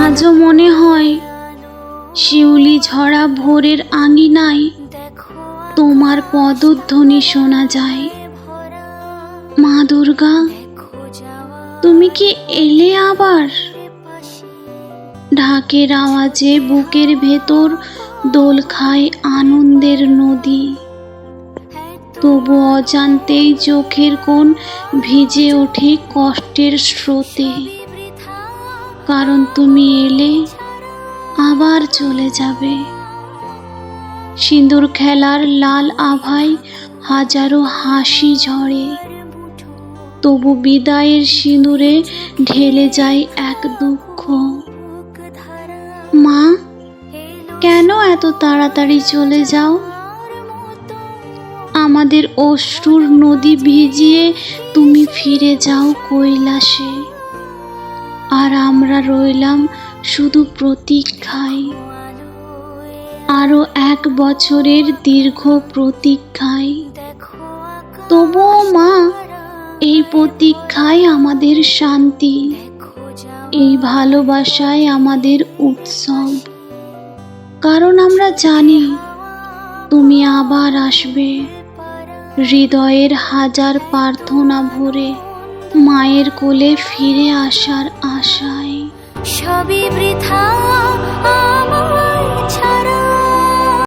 আজও মনে হয় শিউলি ঝরা ভোরের আঙিনায় তোমার পদধ্বনি শোনা যায়। মা দুর্গা, তুমি কি এলে আবার? ঢাকের আওয়াজে বুকের ভেতর দোল খায় আনন্দের নদী। তবু অজান্তেই চোখের কোণ ভিজে ওঠে কষ্টের স্রোতে। কারণ তুমি এলে আবার চলে যাবে। সিঁদুর খেলার লাল আভায় হাজারো হাসি ঝরে, তবু বিদায়ের সিঁদুরে ঢেলে যায় এক দুঃখ। মা, কেন এত তাড়াতাড়ি চলে যাও? আমাদের অশ্রুর নদী ভিজিয়ে তুমি ফিরে যাও কৈলাসে, আর আমরা রইলাম শুধু প্রতীক্ষায়, আরো 1 বছরের দীর্ঘ প্রতীক্ষায়। তবুও মা, এই প্রতীক্ষায় আমাদের শান্তি, এই ভালোবাসায় আমাদের উৎসব। কারণ আমরা জানি তুমি আবার আসবে, হৃদয়ের হাজার প্রার্থনা ভরে মায়ের কোলে ফিরে আসার আশায়। সবই বৃথা আমায় ছাড়া।